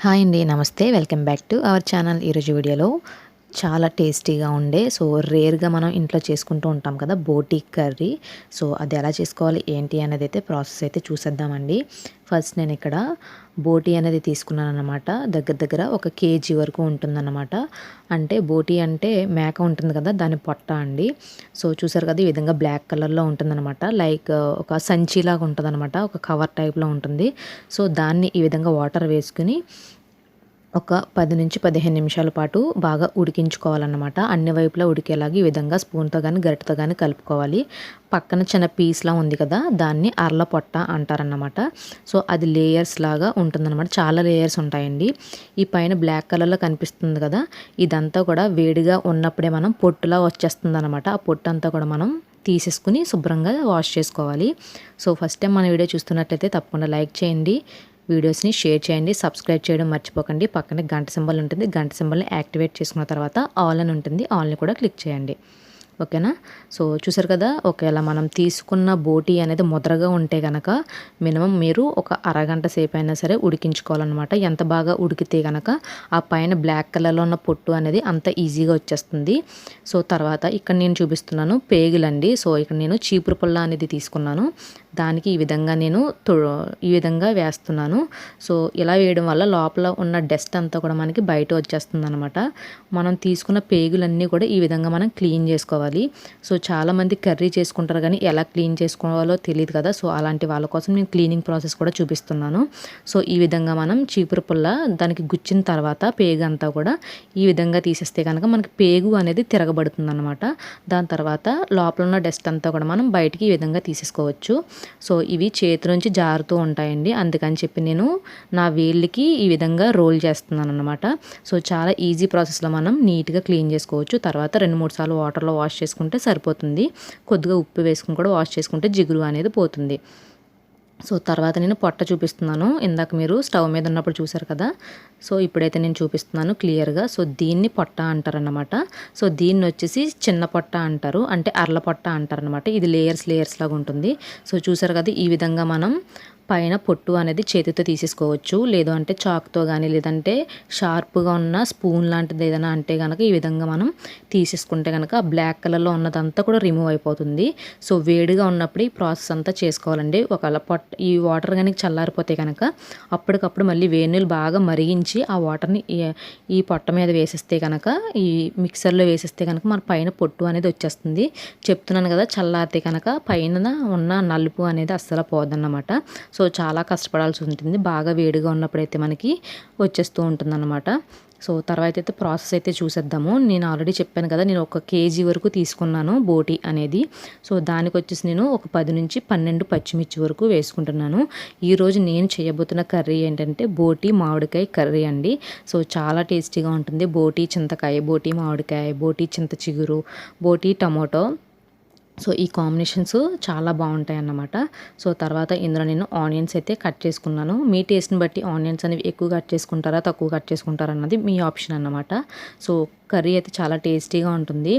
Hi అండి, నమస్తే. Welcome back to our channel. ఈరోజు వీడియోలో చాలా టేస్టీగా ఉండే రేర్గా మనం ఇంట్లో చేసుకుంటూ ఉంటాం కదా బోటీ కర్రీ. అది ఎలా చేసుకోవాలి ఏంటి అనేది అయితే ప్రాసెస్ అయితే చూసేద్దామండి. ఫస్ట్ నేను ఇక్కడ బోటీ అనేది తీసుకున్నాను అనమాట. దగ్గర ఒక కేజీ వరకు ఉంటుందన్నమాట. అంటే బోటీ అంటే మేక ఉంటుంది కదా, దాని పొట్ట అండి. చూసారు కదా, ఈ విధంగా బ్లాక్ కలర్లో ఉంటుందన్నమాట. లైక్ ఒక సంచిలాగా ఉంటుంది అనమాట, ఒక కవర్ టైప్లో ఉంటుంది. దాన్ని ఈ విధంగా వాటర్ వేసుకుని ఒక 10 నుంచి 15 నిమిషాల పాటు బాగా ఉడికించుకోవాలన్నమాట. అన్ని వైపులా ఉడికేలాగా ఈ విధంగా స్పూన్తో కానీ గరిటతో కానీ కలుపుకోవాలి. పక్కన చిన్న పీస్లా ఉంది కదా, దాన్ని అరల పొట్ట అంటారన్నమాట. అది లేయర్స్ లాగా ఉంటుందన్నమాట. చాలా లేయర్స్ ఉంటాయండి. ఈ పైన బ్లాక్ కలర్లో కనిపిస్తుంది కదా, ఇదంతా కూడా వేడిగా ఉన్నప్పుడే మనం పొట్టులా వచ్చేస్తుంది అనమాట. ఆ పొట్టు అంతా కూడా మనం తీసేసుకుని శుభ్రంగా వాష్ చేసుకోవాలి. ఫస్ట్ టైం మన వీడియో చూస్తున్నట్లయితే తప్పకుండా లైక్ చేయండి, వీడియోస్ని షేర్ చేయండి, సబ్స్క్రైబ్ చేయడం మర్చిపోకండి. పక్కనే గంట సింబల్ ఉంటుంది, గంట సింబల్ని యాక్టివేట్ చేసుకున్న తర్వాత ఆల్ అని ఉంటుంది, ఆల్ని కూడా క్లిక్ చేయండి. ఓకేనా. చూసారు కదా, ఒకవేళ మనం తీసుకున్న బోటీ అనేది ముద్రగా ఉంటే కనుక మినిమం మీరు ఒక అరగంట సేపు అయినా సరే ఉడికించుకోవాలన్నమాట. ఎంత బాగా ఉడికితే కనుక ఆ పైన బ్లాక్ కలర్లో ఉన్న పొట్టు అనేది అంత ఈజీగా వచ్చేస్తుంది. తర్వాత ఇక్కడ నేను చూపిస్తున్నాను పేగులండి. ఇక్కడ నేను చీపురు పుల్ల అనేది తీసుకున్నాను. దానికి ఈ విధంగా నేను ఈ విధంగా వేస్తున్నాను. ఇలా వేయడం వల్ల లోపల ఉన్న డస్ట్ అంతా కూడా మనకి బయట వచ్చేస్తుంది అనమాట. మనం తీసుకున్న పేగులన్నీ కూడా ఈ విధంగా మనం క్లీన్ చేసుకోవాలి. చాలామంది కర్రీ చేసుకుంటారు కానీ ఎలా క్లీన్ చేసుకోవాలో తెలియదు కదా. అలాంటి వాళ్ళ కోసం నేను క్లీనింగ్ ప్రాసెస్ కూడా చూపిస్తున్నాను. ఈ విధంగా మనం చీపురు పుల్ల దానికి గుచ్చిన తర్వాత పేగు అంతా కూడా ఈ విధంగా తీసేస్తే కనుక మనకి పేగు అనేది తిరగబడుతుంది అనమాట. దాని తర్వాత లోపల ఉన్న డస్ట్ అంతా కూడా మనం బయటికి ఈ విధంగా తీసేసుకోవచ్చు. ఇవి చేతి నుంచి జారుతూ ఉంటాయండి, అందుకని చెప్పి నేను నా వేళ్ళకి ఈ విధంగా రోల్ చేస్తున్నాను అనమాట. చాలా ఈజీ ప్రాసెస్లో మనం నీట్గా క్లీన్ చేసుకోవచ్చు. తర్వాత 2-3 సార్లు వాటర్లో వాష్ చేసుకుంటే సరిపోతుంది. కొద్దిగా ఉప్పు వేసుకుని కూడా వాష్ చేసుకుంటే జిగురు అనేది పోతుంది. తర్వాత నేను పొట్ట చూపిస్తున్నాను. ఇందాక మీరు స్టవ్ మీద ఉన్నప్పుడు చూసారు కదా. ఇప్పుడైతే నేను చూపిస్తున్నాను క్లియర్గా. దీన్ని పొట్ట అంటారనమాట. దీన్ని వచ్చేసి చిన్న పొట్ట అంటారు, అంటే అరల పొట్ట అంటారనమాట. ఇది లేయర్స్ లాగా ఉంటుంది. చూసారు కదా, ఈ విధంగా మనం పైన పొట్టు అనేది చేతితో తీసేసుకోవచ్చు, లేదు అంటే చాక్తో కానీ, లేదంటే షార్ప్గా ఉన్న స్పూన్ లాంటిది ఏదైనా అంటే కనుక ఈ విధంగా మనం తీసేసుకుంటే కనుక ఆ బ్లాక్ కలర్లో ఉన్నదంతా కూడా రిమూవ్ అయిపోతుంది. వేడిగా ఉన్నప్పుడు ఈ ప్రాసెస్ అంతా చేసుకోవాలండి. ఒకవేళ ఈ వాటర్ కానీ చల్లారిపోతే కనుక అప్పటికప్పుడు మళ్ళీ వేడి నీళ్ళు బాగా మరిగించి ఆ వాటర్ని ఈ పొట్ట మీద వేసేస్తే కనుక, ఈ మిక్సర్లో వేసేస్తే కనుక మన పైన పొట్టు అనేది వచ్చేస్తుంది. చెప్తున్నాను కదా, చల్లారితే కనుక పైన ఉన్న నలుపు అనేది అస్సలు పోదన్నమాట. చాలా కష్టపడాల్సి ఉంటుంది. బాగా వేడిగా ఉన్నప్పుడైతే మనకి వచ్చేస్తూ ఉంటుందన్నమాట. తర్వాత అయితే ప్రాసెస్ అయితే చూసేద్దాము. నేను ఆల్రెడీ చెప్పాను కదా, నేను 1 కేజీ వరకు తీసుకున్నాను బోటీ అనేది. దానికి వచ్చేసి నేను ఒక 10 నుంచి 12 పచ్చిమిర్చి వరకు వేసుకుంటున్నాను. ఈరోజు నేను చేయబోతున్న కర్రీ ఏంటంటే బోటీ మామిడికాయ కర్రీ అండి. చాలా టేస్టీగా ఉంటుంది. బోటీ చింతకాయ, బోటీ మామిడికాయ, బోటీ చింత చిగురు, బోటీ టమోటో. ఈ కాంబినేషన్స్ చాలా బాగుంటాయి అన్నమాట. తర్వాత ఇందులో నేను ఆనియన్స్ అయితే కట్ చేసుకున్నాను. మీ టేస్ట్ని బట్టి ఆనియన్స్ అనేవి ఎక్కువ కట్ చేసుకుంటారా, తక్కువ కట్ చేసుకుంటారా అన్నది మీ ఆప్షన్ అన్నమాట. కర్రీ అయితే చాలా టేస్టీగా ఉంటుంది.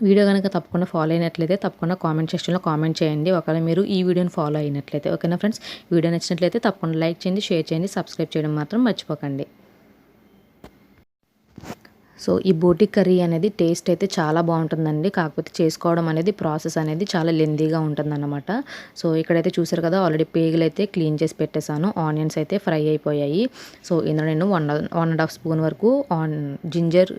వీడియో కనుక తప్పకుండా ఫాలో అయినట్లయితే తప్పకుండా కామెంట్ సెక్షన్లో కామెంట్ చేయండి, ఒకవేళ మీరు ఈ వీడియోని ఫాలో అయినట్లయితే. ఓకేనా ఫ్రెండ్స్, వీడియో నచ్చినట్లయితే తప్పకుండా లైక్ చేయండి, షేర్ చేయండి, సబ్స్క్రైబ్ చేయడం మాత్రం మర్చిపోకండి. ఈ బోటీ కర్రీ అనేది టేస్ట్ అయితే చాలా బాగుంటుందండి. కాకపోతే చేసుకోవడం అనేది ప్రాసెస్ అనేది చాలా లెందీగా ఉంటుందన్నమాట. ఇక్కడైతే చూసారు కదా, ఆల్రెడీ పేగులు అయితే క్లీన్ చేసి పెట్టేశాను. ఆనియన్స్ అయితే ఫ్రై అయిపోయాయి. ఇందులో నేను 1.5 స్పూన్ వరకు జింజర్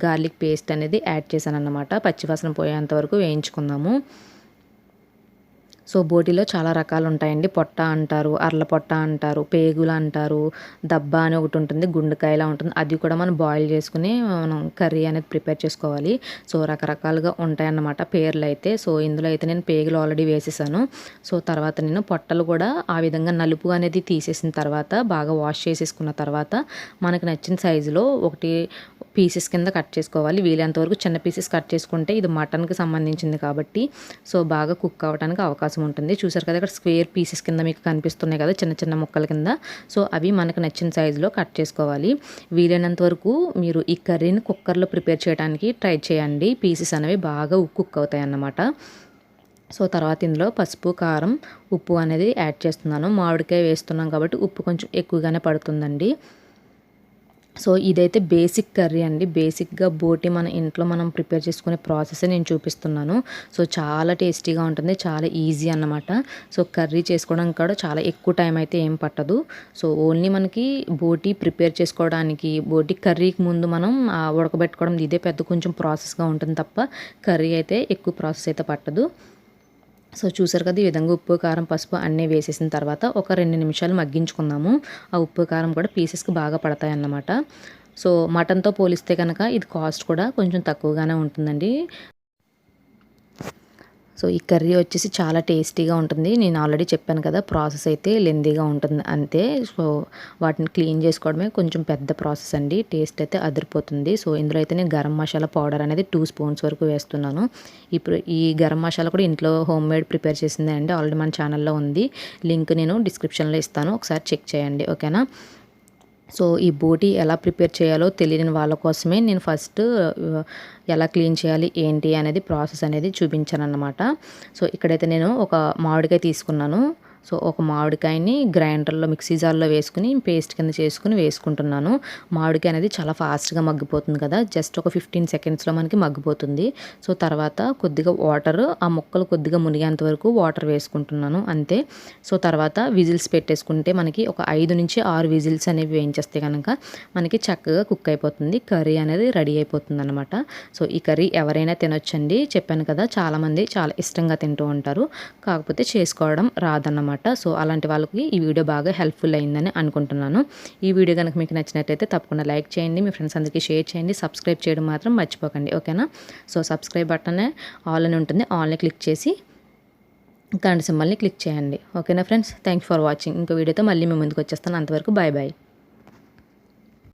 గార్లిక్ పేస్ట్ అనేది యాడ్ చేశాను అన్నమాట. పచ్చివాసన పోయేంత వరకు వేయించుకుందాము. బోటీలో చాలా రకాలు ఉంటాయండి. పొట్ట అంటారు, అరల పొట్ట అంటారు, పేగులు అంటారు, దబ్బ అని ఒకటి ఉంటుంది, గుండెకాయలా ఉంటుంది. అది కూడా మనం బాయిల్ చేసుకుని మనం కర్రీ అనేది ప్రిపేర్ చేసుకోవాలి. రకరకాలుగా ఉంటాయన్నమాట పేర్లు అయితే. ఇందులో అయితే నేను పేగులు ఆల్రెడీ వేసేసాను. తర్వాత నేను పొట్టలు కూడా ఆ విధంగా నలుపు అనేది తీసేసిన తర్వాత బాగా వాష్ చేసేసుకున్న తర్వాత మనకు నచ్చిన సైజులో ఒకటి పీసెస్ కింద కట్ చేసుకోవాలి. వీలైనంత వరకు చిన్న పీసెస్ కట్ చేసుకుంటే ఇది మటన్కి సంబంధించింది కాబట్టి బాగా కుక్ అవ్వడానికి అవకాశం ఉంటుంది. చూసారు కదా, ఇక్కడ స్క్వేర్ పీసెస్ కింద మీకు కనిపిస్తున్నాయి కదా, చిన్న చిన్న ముక్కల కింద. అవి మనకు నచ్చిన సైజులో కట్ చేసుకోవాలి. వీలైనంత వరకు మీరు ఈ కర్రీని కుక్కర్లో ప్రిపేర్ చేయడానికి ట్రై చేయండి. పీసెస్ అనేవి బాగా కుక్ అవుతాయి అన్నమాట. సో తర్వాత ఇందులో పసుపు, కారం, ఉప్పు అనేది యాడ్ చేస్తున్నాను. మామిడికాయ వేస్తున్నాం కాబట్టి ఉప్పు కొంచెం ఎక్కువగానే పడుతుందండి. సో ఇదైతే బేసిక్ కర్రీ అండి. బేసిక్గా బోటి మన ఇంట్లో మనం ప్రిపేర్ చేసుకునే ప్రాసెస్ నేను చూపిస్తున్నాను. సో చాలా టేస్టీగా ఉంటుంది, చాలా ఈజీ అన్నమాట. సో కర్రీ చేసుకోవడానికి కూడా చాలా ఎక్కువ టైం అయితే ఏం పట్టదు. సో ఓన్లీ మనకి బోటి ప్రిపేర్ చేసుకోవడానికి, బోటి కర్రీకి ముందు మనం ఉడకబెట్టుకోవడం ఇదే పెద్ద కొంచెం ప్రాసెస్గా ఉంటుంది తప్ప కర్రీ అయితే ఎక్కువ ప్రాసెస్ అయితే పట్టదు. సో చూసారు కదా, ఈ విధంగా ఉప్పు, కారం, పసుపు అన్నీ వేసేసిన తర్వాత ఒక 2 నిమిషాలు మగ్గించుకుందాము. ఆ ఉప్పు, కారం కూడా పీసెస్కి బాగా పడతాయి అన్నమాట. సో మటన్తో పోలిస్తే కనుక ఇది కాస్ట్ కూడా కొంచెం తక్కువగానే ఉంటుందండి. సో ఈ కర్రీ వచ్చేసి చాలా టేస్టీగా ఉంటుంది. నేను ఆల్రెడీ చెప్పాను కదా, ప్రాసెస్ అయితే లెందీగా ఉంటుంది అంతే. సో వాటిని క్లీన్ చేసుకోవడమే కొంచెం పెద్ద ప్రాసెస్ అండి. టేస్ట్ అయితే అదిరిపోతుంది. సో ఇందులో అయితే నేను గరం మసాలా పౌడర్ అనేది 2 స్పూన్స్ వరకు వేస్తున్నాను. ఇప్పుడు ఈ గరం మసాలా కూడా ఇంట్లో హోమ్ మేడ్ ప్రిపేర్ చేసిందే అండి. ఆల్రెడీ మన ఛానల్లో ఉంది, లింక్ నేను డిస్క్రిప్షన్లో ఇస్తాను, ఒకసారి చెక్ చేయండి, ఓకేనా. సో ఈ బోటి ఎలా ప్రిపేర్ చేయాలో తెలియని వాళ్ళ కోసమే నేను ఫస్ట్ ఎలా క్లీన్ చేయాలి ఏంటి అనేది ప్రాసెస్ అనేది చూపించాను అన్నమాట. సో ఇక్కడైతే నేను ఒక మామిడికాయ తీసుకున్నాను. సో ఒక మామిడికాయని గ్రైండర్లో మిక్సీ జార్లో వేసుకుని పేస్ట్ కింద చేసుకుని వేసుకుంటున్నాను. మామిడికాయ అనేది చాలా ఫాస్ట్గా మగ్గిపోతుంది కదా, జస్ట్ ఒక 15 సెకండ్స్లో మనకి మగ్గిపోతుంది. సో తర్వాత కొద్దిగా వాటర్, ఆ ముక్కలు కొద్దిగా మునిగేంత వరకు వాటర్ వేసుకుంటున్నాను అంతే. సో తర్వాత విజిల్స్ పెట్టేసుకుంటే మనకి ఒక 5 నుంచి 6 విజిల్స్ అనేవి వేయించేస్తే కనుక మనకి చక్కగా కుక్ అయిపోతుంది, కర్రీ అనేది రెడీ అయిపోతుంది అనమాట. సో ఈ కర్రీ ఎవరైనా తినొచ్చండి. చెప్పాను కదా, చాలామంది చాలా ఇష్టంగా తింటూ ఉంటారు, కాకపోతే చేసుకోవడం రాదన్నమాట. సో అలాంటి వాళ్ళకి ఈ వీడియో బాగా హెల్ప్ఫుల్ అయిందని అనుకుంటున్నాను. ఈ వీడియో కనుక మీకు నచ్చినట్టయితే తప్పకుండా లైక్ చేయండి, మీ ఫ్రెండ్స్ అందరికీ షేర్ చేయండి, సబ్స్క్రైబ్ చేయడం మాత్రం మర్చిపోకండి, ఓకేనా. సో సబ్స్క్రైబ్ బటనే ఆల్ అని ఉంటుంది, ఆల్ని క్లిక్ చేసి గంట సింబల్ని క్లిక్ చేయండి, ఓకేనా friends. Thank you for watching. ఇంకో వీడియోతో మళ్ళీ మీ ముందుకు వచ్చేస్తాను. అంతవరకు బాయ్ బాయ్.